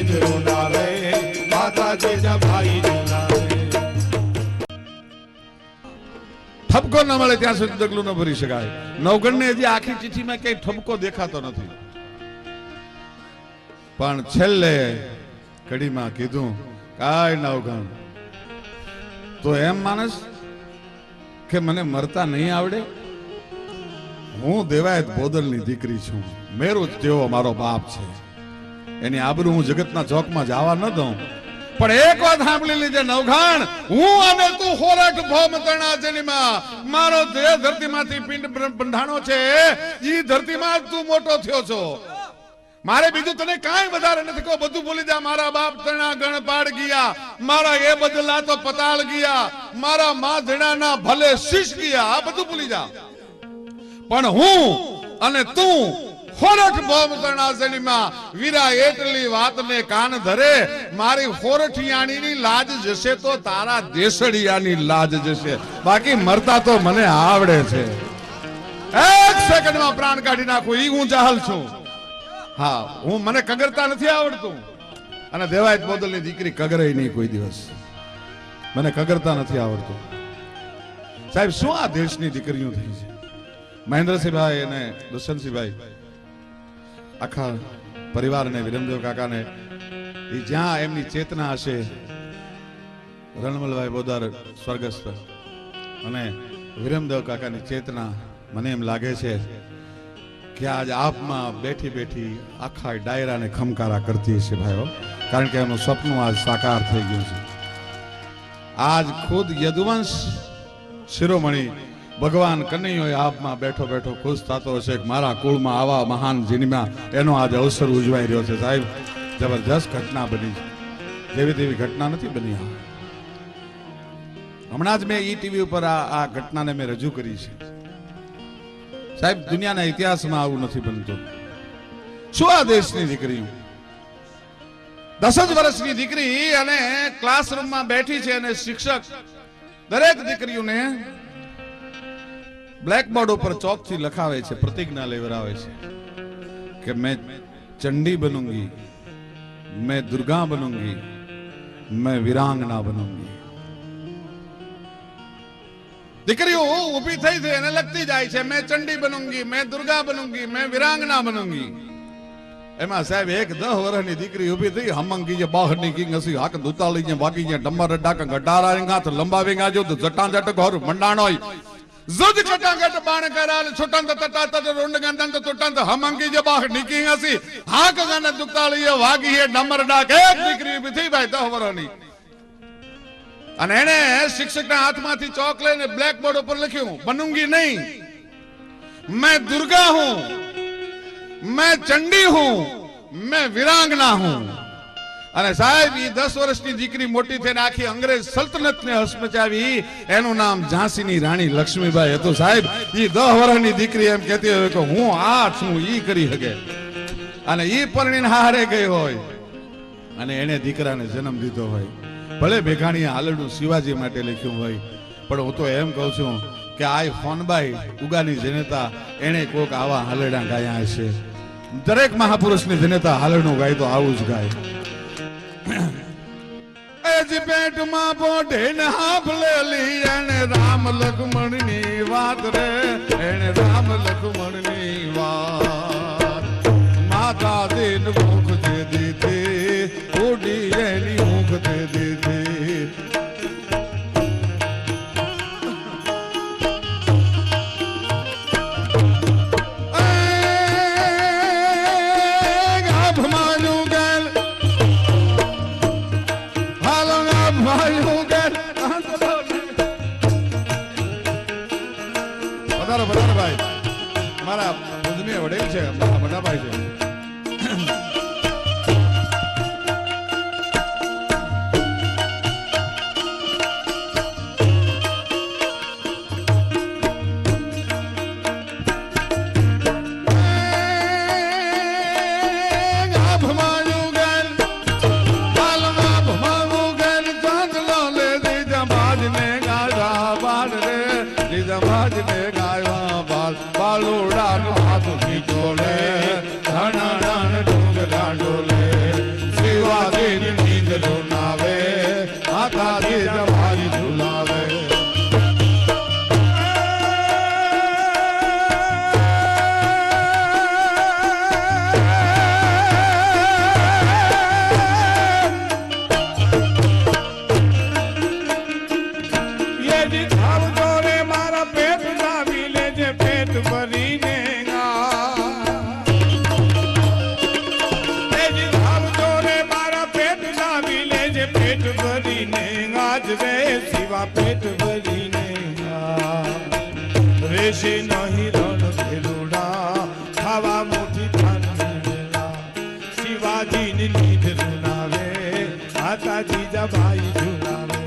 જ રોનાવે, માતાજી ના ભાઈ રોનાવે. ઠપકો ન મળે ત્યાં સુધી ડગલું ન ભરી શકાય. નવગણ ને હજી આખી ચિઠ્ઠીમાં કઈ ઠપકો દેખાતો નથી, પણ છેલ્લે કડીમાં કીધું કાય નવગણ તો એમ માનસ કે મને મરતા નહીં આવડે? હું દેવાયત બોદલની દીકરી છું, મેરો જ તેવો મારો બાપ છે, એની આબરૂ હું જગતના ચોકમાં જવા ન દઉં. પણ એક વાત સાંભળી લીજે નવઘાણ, હું અને તું હોરઠ ભૌમ તણાજનીમાં મારો દેહ ધરતીમાંથી પિંડ બંધાણો છે, ઈ ધરતીમાં તું મોટો થયો છો. મારે બીજું તને કાંઈ વધારે નથી કહો, બધું ભૂલી જા. મારા બાપ તણા ગણ પાડ ગયા, મારા એ બદલા તો પતાળ ગયા, મારા મા ધણાના ભલે શીશ ગયા, આ બધું ભૂલી જા. પણ હું અને તું હોરઠ ભૌમ તણાજનીમાં વીરા એટલી વાતને કાન ધરે, મારી હોરઠિયાણીની લાજ જશે તો તારા દેશડિયાની લાજ જશે, બાકી મરતા તો મને આવડે છે. એક સેકન્ડમાં પ્રાણ કાઢી નાખું ઈ હું જાહલ છું. હા, હું મને કગરતા નથી આવડતું, અને દેવાયત બોદલની દીકરી કગરે નહીં કોઈ દિવસ. મને કગરતા નથી આવડતું. સાહેબ શું આ દેશની દીકરીઓ થઈ છે. મહેન્દ્રસિંહભાઈ અને દુષ્યંતસિંહભાઈ આખા પરિવારને, વિરમદેવ કાકાને, એ જ્યાં એમની ચેતના હશે, રણમલભાઈ બોદાર સ્વર્ગસ્થ અને વિરમદેવ કાકાની ચેતના, મને એમ લાગે છે કે આજ આપમાં બેઠી બેઠી આખા ડાયરાને ખમકારા કરતી હશે ભાઈઓ, કારણ કે એનું સપનું આજ સાકાર થઈ ગયું છે. આજ ખુદ યદુવંશ શિરોમણી ભગવાન કનૈયો આપમાં બેઠો બેઠો ખુશ થતો હશે કે મારા કુળમાં આવા મહાન જન્મ્યા, એનો આજ અવસર ઉજવાઈ રહ્યો છે. સાહેબ જબરજસ્ત ઘટના બની છે, જેવી તેવી ઘટના નથી બની. હમણાં જ મેં ઈ ટીવી ઉપર આ ઘટનાને મેં રજૂ કરી છે. સાહેબ દુનિયાના ઇતિહાસમાં આવું નથી બનતું. શું આ દેશની દીકરી 10 જ વર્ષની દીકરી અને ક્લાસરૂમમાં બેઠી છે, અને શિક્ષક દરેક દીકરીઓને બ્લેકબોર્ડ ઉપર ચોકથી લખાવે છે, પ્રતિજ્ઞા લેવરાવે છે કે मैं चंडी बनूंगी, मैं दुर्गा बनूंगी, मैं वीरांगना बनूंगी. દીકરીઓ ઊભી થઈ છે અને લખતી જાય છે, मैं चंडी बनूंगी, मैं दुर्गा बनूंगी, मैं वीरांगना बनूंगी. એમાં સાહેબ એક 10 વર્ષની દીકરી ઊભી થઈ, હમંગી જે બહારની કી ngasi હાક દુતાલી જે વાગી જે ડમર ડાક ગટારા ગાત લંબાવેગા જો જટાંજટ ઘર મંડાણોય જજ કટાંગટ બાણ કરાલ છોટંત તટાત રોંડ ગંદંત તોટંત હમંગી જે બહારની કી ngasi હાક ગાને દુતાલી વાગી હે ડમર ડાક. એક દીકરી ઊભી થઈ ભાઈ 10 વર્ષની, અને એને શિક્ષકના હાથમાંથી ચોક લઈને બ્લેકબોર્ડ ઉપર લખ્યું, बनूंगी नहीं, मैं दुर्गा हूं, मैं चंडी हूं, मैं वीरांगना हूं. અને સાહેબ ઈ 10 વર્ષની દીકરી મોટી થઈને આખી અંગ્રેજ સલ્તનતને હસમચાવી, એનું નામ ઝાંસીની રાણી લક્ષ્મીબાઈ હતું. સાહેબ ઈ 10 વર્ષની દીકરી એમ કહેતી હોય કે હું આ છું, ઈ કરી શકે, અને ઈ પરણીને હારે ગઈ હોય અને એને દીકરાને જન્મ દીધો હોય. ભલે ભેખાણીએ હાલડું શિવાજી માટે લખ્યું હોય, પણ હું તો એમ કહું છું કે આ ફોનબાઈ ઉગાની જનતા એને કોક આવા હાલડા ગાયા હશે. દરેક મહાપુરુષની જનતા હાલડું ગાય તો આવું જ ગાય. પેટમાં પોઢે ને હાંભળેલી એને રામ લક્ષ્મણની વાત રે, એને રામ લક્ષ્મણની વાત. માતા દેન મુખ દે દીધી, ઓડી એની મુખ દે દીધી. મારા પૂજનીય વડીલ છે, મોટા ભાઈ છે. માતા જીજાબાઈ ઝુલાવે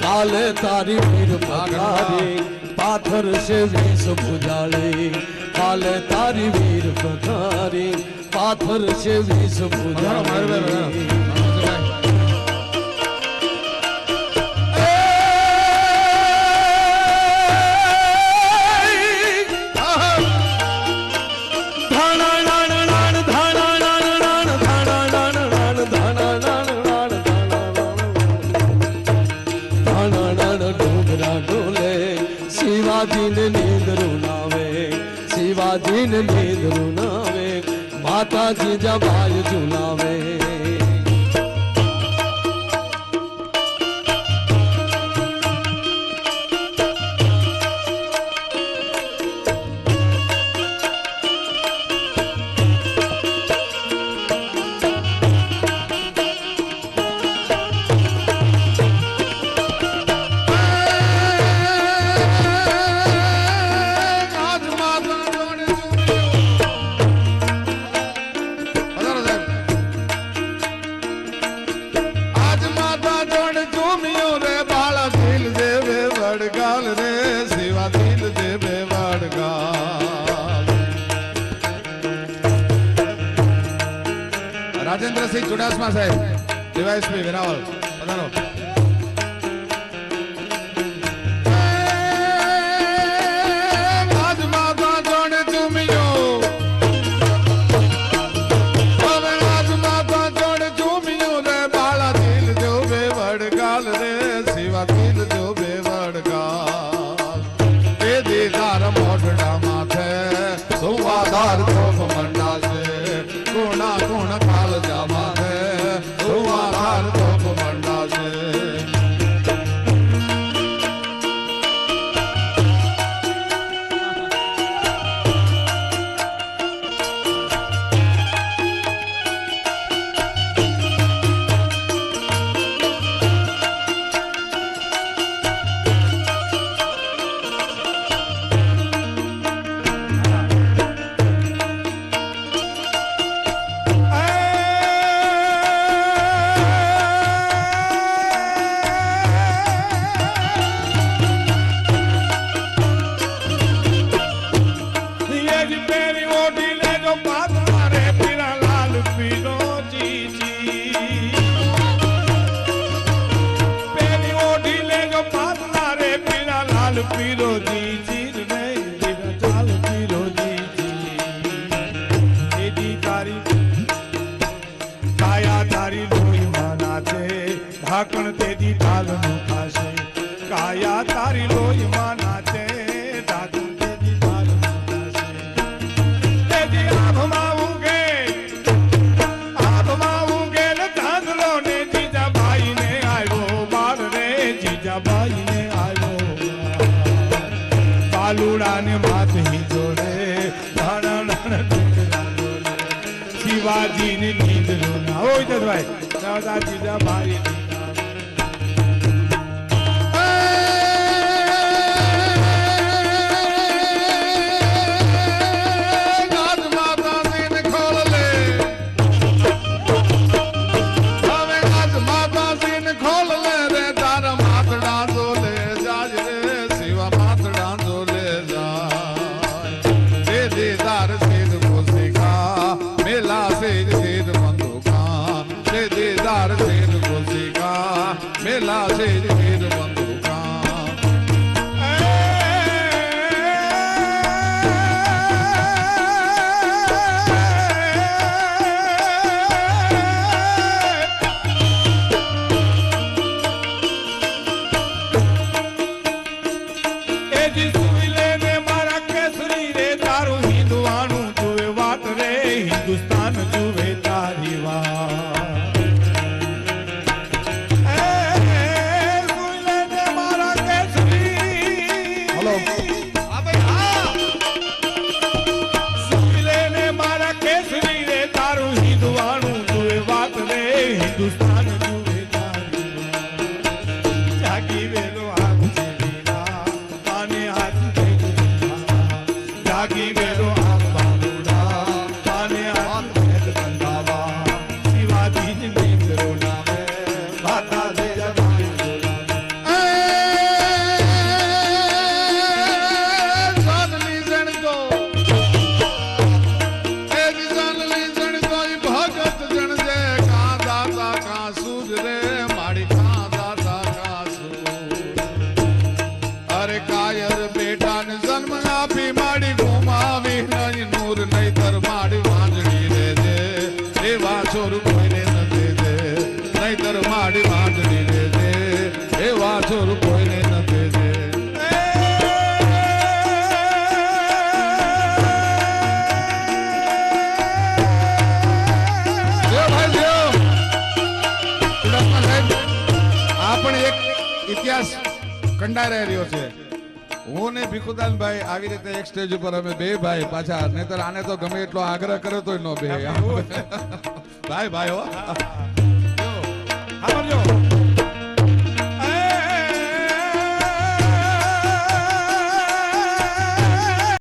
काले तारी वीर पधारी पाथर से वेश भुजाली काले तारी वीर पधारी पाथर से वेश भुजाली शिवाजी ने नींद रुनावे माता जीजाबाई झुलावे राजेंद्र सिंह चुडासमा साहेब डीवायएसपी वेरावल पधारो आज माता जोड़ चूमियो आज माता जोड़ चूमियो रे बाला दिल जो बेवड़गाल रे शिवा दिल जो बेवड़गाल ए दीदार मोटड़ा माथे सुवादार तोप मंडा से गुणा गुण काल जावा है सुवादार तोप मंडा से पीरो जी चीर नहीं तेरा चाल पीरो जी तेरी तारी काया तारी लोई माना थे ढाकण तेरी ढाल मुखाशे काया तारी लोई माना थे ढाकण तेरी ढाल मुखाशे तेरी आभ माऊंगे न चांदलो ने जीजा भाई ने आयो बार रे जीजा भाई ने आयो बालूड़ा ने मात ही जोड़े शिवाजी ने नींद रोना ओ इधर भाई दादा जीजा भाई दीदार सेज कोशिका मेला सेज सेज बंदूका दे दीदार सेज कोशिका मेला सेज सेज बंदूका हिंदुस्तान जुवे तारी वात मारा केसरी हेलो ने मारा केसरी रे तारू हिंदुआणु जुवे वात रे हिंदुस्तान जुवे तारी जागी वेलो हाथ चेलीना पाने हाथ जागी वेलो हाथ बाबूडा पाने हाथ बंदावा शिवाजी ने मेरो नाम माता दे जवानी छोरू कोઈને ન દેજે નહીતર માડી વાંદડી દેજે એવા છોરું કોઈને ન દેજે આપણે એક ઇતિહાસ કંડારાઈ રહ્યો છે હું ને ભીખુદાન ભાઈ આવી રીતે એક સ્ટેજ ઉપર અમે બે ભાઈ પાછા નહીતર આને તો ગમે એટલો આગ્રહ કરે તોય નો બે ભાઈ ભાઈ હો